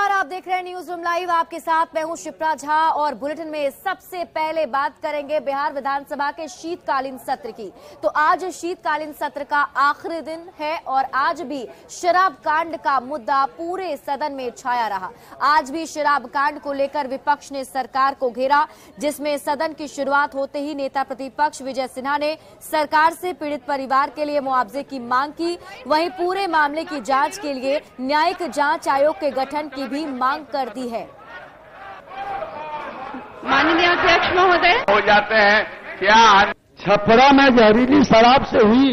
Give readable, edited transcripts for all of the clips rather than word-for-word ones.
नमस्कार, आप देख रहे हैं न्यूज रूम लाइव। आपके साथ मैं हूं शिप्रा झा और बुलेटिन में सबसे पहले बात करेंगे बिहार विधानसभा के शीतकालीन सत्र की। तो आज शीतकालीन सत्र का आखिरी दिन है और आज भी शराब कांड का मुद्दा पूरे सदन में छाया रहा। आज भी शराब कांड को लेकर विपक्ष ने सरकार को घेरा, जिसमें सदन की शुरुआत होते ही नेता प्रतिपक्ष विजय सिन्हा ने सरकार से पीड़ित परिवार के लिए मुआवजे की मांग की। वहीं पूरे मामले की जांच के लिए न्यायिक जांच आयोग के गठन की भी मांग कर दी है। माननीय अध्यक्ष महोदय, हो जाते हैं क्या छपरा में जहरीली शराब से हुई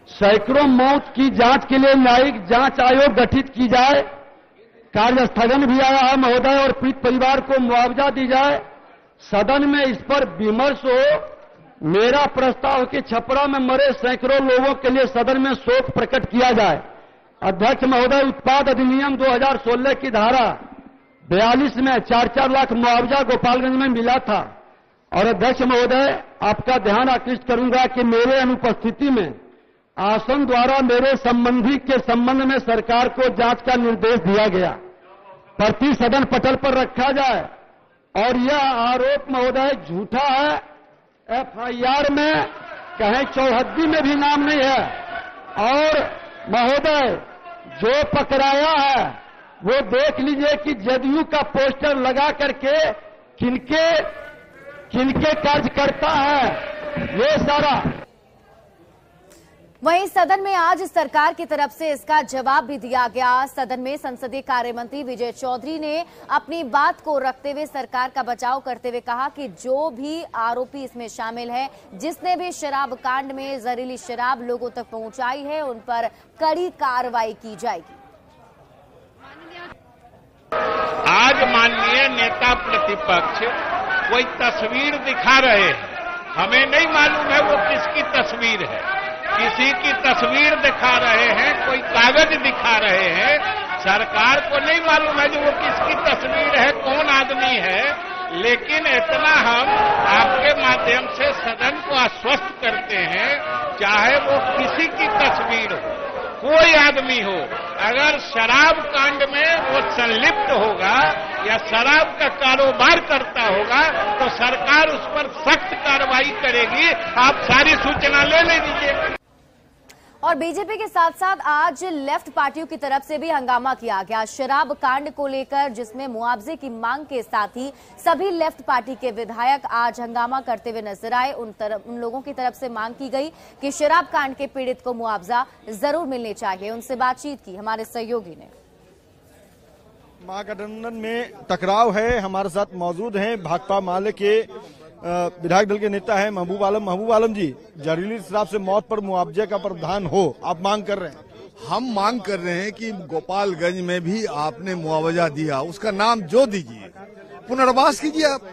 सैकड़ों मौत की जांच के लिए न्यायिक जांच आयोग गठित की जाए। कार्य स्थगन भी आया है महोदय और पीड़ित परिवार को मुआवजा दी जाए। सदन में इस पर विमर्श हो। मेरा प्रस्ताव कि छपरा में मरे सैकड़ों लोगों के लिए सदन में शोक प्रकट किया जाए। अध्यक्ष महोदय, उत्पाद अधिनियम 2016 की धारा 42 में 4-4 लाख मुआवजा गोपालगंज में मिला था। और अध्यक्ष महोदय, आपका ध्यान आकृष्ट करूंगा कि मेरे अनुपस्थिति में आसन द्वारा मेरे संबंधी के संबंध में सरकार को जांच का निर्देश दिया गया, प्रति सदन पटल पर रखा जाए। और यह आरोप महोदय झूठा है। एफआईआर में कहीं चौहद्दी में भी नाम नहीं है। और महोदय, जो पकड़ाया है वो देख लीजिए कि जदयू का पोस्टर लगा करके किनके कार्यकर्ता है ये सारा। वहीं सदन में आज सरकार की तरफ से इसका जवाब भी दिया गया। सदन में संसदीय कार्य मंत्री विजय चौधरी ने अपनी बात को रखते हुए सरकार का बचाव करते हुए कहा कि जो भी आरोपी इसमें शामिल है, जिसने भी शराब कांड में जहरीली शराब लोगों तक पहुंचाई है, उन पर कड़ी कार्रवाई की जाएगी। आज माननीय नेता प्रतिपक्ष कोई तस्वीर दिखा रहे हैं, हमें नहीं मालूम है वो किसकी तस्वीर है। किसी की तस्वीर दिखा रहे हैं, कोई कागज दिखा रहे हैं। सरकार को नहीं मालूम है कि वो किसकी तस्वीर है, कौन आदमी है। लेकिन इतना हम आपके माध्यम से सदन को आश्वस्त करते हैं, चाहे वो किसी की तस्वीर हो, कोई आदमी हो, अगर शराब कांड में वो संलिप्त होगा या शराब का कारोबार करता होगा तो सरकार उस पर सख्त कार्रवाई करेगी। आप सारी सूचना ले लीजिए। और बीजेपी के साथ साथ आज लेफ्ट पार्टियों की तरफ से भी हंगामा किया गया शराब कांड को लेकर, जिसमें मुआवजे की मांग के साथ ही सभी लेफ्ट पार्टी के विधायक आज हंगामा करते हुए नजर आए। उन लोगों की तरफ से मांग की गई कि शराब कांड के पीड़ित को मुआवजा जरूर मिलने चाहिए। उनसे बातचीत की हमारे सहयोगी ने। महागठबंधन में टकराव है। हमारे साथ मौजूद हैं भाकपा माले के विधायक दल के नेता है महबूब आलम। महबूब आलम जी, जहरीली शराब से मौत पर मुआवजे का प्रावधान हो, आप मांग कर रहे हैं? हम मांग कर रहे हैं कि गोपालगंज में भी आपने मुआवजा दिया, उसका नाम जो दीजिए, पुनर्वास कीजिए। आप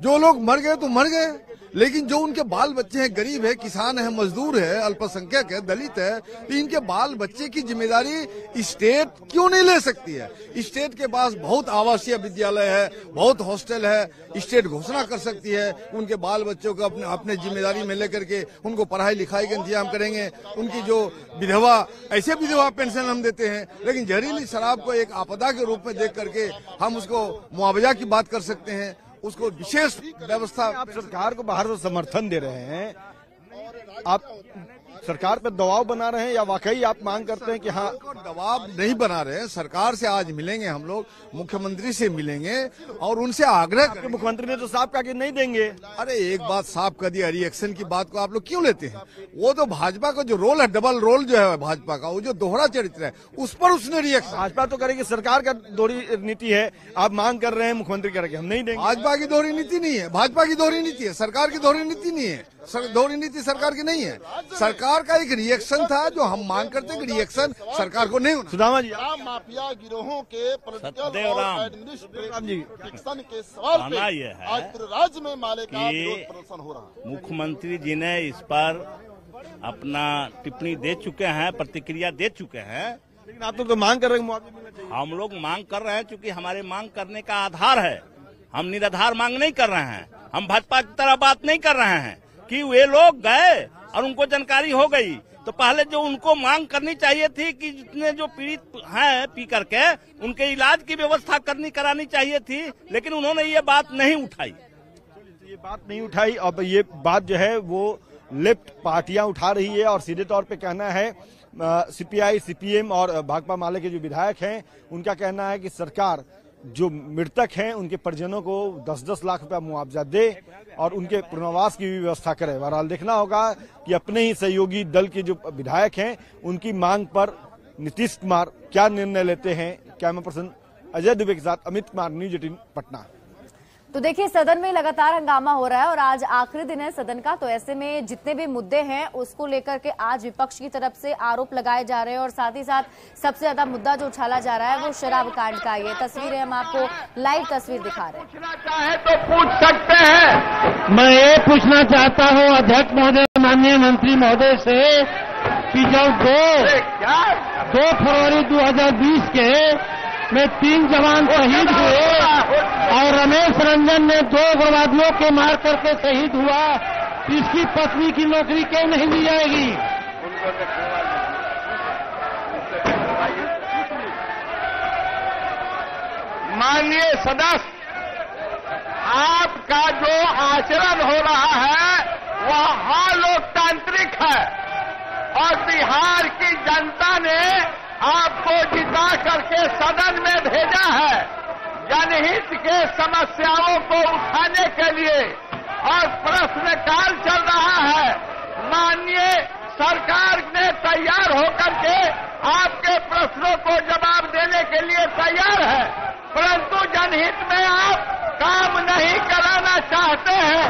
जो लोग मर गए तो मर गए, लेकिन जो उनके बाल बच्चे हैं, गरीब है, किसान है, मजदूर है, अल्पसंख्यक है, दलित है, तो इनके बाल बच्चे की जिम्मेदारी स्टेट क्यों नहीं ले सकती है? स्टेट के पास बहुत आवासीय विद्यालय है, बहुत हॉस्टल है, स्टेट घोषणा कर सकती है। उनके बाल बच्चों को अपने जिम्मेदारी में लेकर के उनको पढ़ाई लिखाई का इंतजाम करेंगे। उनकी जो विधवा, ऐसे विधवा पेंशन हम देते हैं, लेकिन जहरीली शराब को एक आपदा के रूप में देख करके हम उसको मुआवजा की बात कर सकते हैं, उसको विशेष व्यवस्था। आप सरकार को बाहर से समर्थन दे रहे हैं, आप सरकार पर दबाव बना रहे हैं या वाकई आप मांग करते हैं कि हाँ? दबाव नहीं बना रहे हैं। सरकार से आज मिलेंगे हम लोग, मुख्यमंत्री से मिलेंगे और उनसे आग्रह करेंगे। मुख्यमंत्री ने तो साफ कहा कि नहीं देंगे। अरे एक बात साफ कर दिया, रिएक्शन की बात को आप लोग क्यों लेते हैं? वो तो भाजपा का जो रोल है, डबल रोल जो है भाजपा का, वो जो दोहरा चरित्र है, उस पर उसने रिएक्शन। भाजपा तो करेगी, सरकार का दोहरी नीति है, आप मांग कर रहे हैं, मुख्यमंत्री करेंगे हम नहीं देंगे। भाजपा की दोहरी नीति नहीं है, भाजपा की दोहरी नीति है, सरकार की दोहरी नीति नहीं है। दोहरी नीति सरकार की नहीं है। सरकार का एक रिएक्शन था जो हम मांग करते हैं कि रिएक्शन सरकार को नहीं होना। सुदामा जी, माफिया गिरोहों के पॉलिटिकल और एडमिनिस्ट्रेशन के सवाल पे आज पूरे राज्य में माले का विरोध प्रदर्शन हो रहा है। मुख्यमंत्री जी ने इस पर अपना टिप्पणी दे चुके हैं, प्रतिक्रिया दे चुके हैं, लेकिन आप तो मांग कर रहे हैं मुआवजा मिलना चाहिए। हम लोग मांग कर रहे हैं क्योंकि हमारे मांग करने का आधार है। हम निराधार मांग नहीं कर रहे हैं। हम भाजपा की तरह बात नहीं कर रहे हैं कि वे लोग गए और उनको जानकारी हो गई, तो पहले जो उनको मांग करनी चाहिए थी कि जितने जो पीड़ित हैं पी करके उनके इलाज की व्यवस्था करानी चाहिए थी, लेकिन उन्होंने ये बात नहीं उठाई। ये बात नहीं उठाई। अब ये बात जो है वो लेफ्ट पार्टियां उठा रही है और सीधे तौर पे कहना है सीपीआई, सीपीएम और भाकपा माले के जो विधायक हैं उनका कहना है कि सरकार जो मृतक हैं उनके परिजनों को 10-10 लाख रुपया मुआवजा दे और उनके पुनर्वास की भी व्यवस्था करे। बहरहाल देखना होगा कि अपने ही सहयोगी दल के जो विधायक हैं उनकी मांग पर नीतीश कुमार क्या निर्णय लेते हैं। कैमरा पर्सन अजय दुबे के साथ अमित कुमार, न्यूज 18 पटना। तो देखिए, सदन में लगातार हंगामा हो रहा है और आज आखिरी दिन है सदन का, तो ऐसे में जितने भी मुद्दे हैं उसको लेकर के आज विपक्ष की तरफ से आरोप लगाए जा रहे हैं और साथ ही साथ सबसे ज्यादा मुद्दा जो उछाला जा रहा है वो शराब कांड का। ये तस्वीरें हम आपको लाइव तस्वीर दिखा रहे हैं। पूछना चाहे तो पूछ सकते हैं। मैं ये पूछना चाहता हूँ अध्यक्ष महोदय, माननीय मंत्री महोदय से कि जब 2 फरवरी 2020 के में 3 जवान शहीद हुए और रमेश रंजन ने 2 उग्रवादियों के मार करके शहीद हुआ, इसकी पत्नी की नौकरी क्यों नहीं दी जाएगी? माननीय सदस्य, आपका जो आचरण हो रहा है वह अलोकतांत्रिक है और बिहार की जनता ने आपको जिता करके सदन में भेजा है जनहित के समस्याओं को उठाने के लिए और प्रश्नकाल चल रहा है। माननीय सरकार ने तैयार होकर के आपके प्रश्नों को जवाब देने के लिए तैयार है, परंतु जनहित में आप काम नहीं कराना चाहते हैं,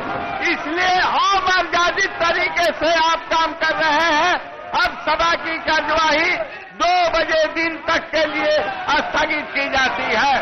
इसलिए अमर्यादित तरीके से आप काम कर रहे हैं। अब सभा की कार्यवाही 2 बजे दिन तक के लिए स्थगित की जाती है।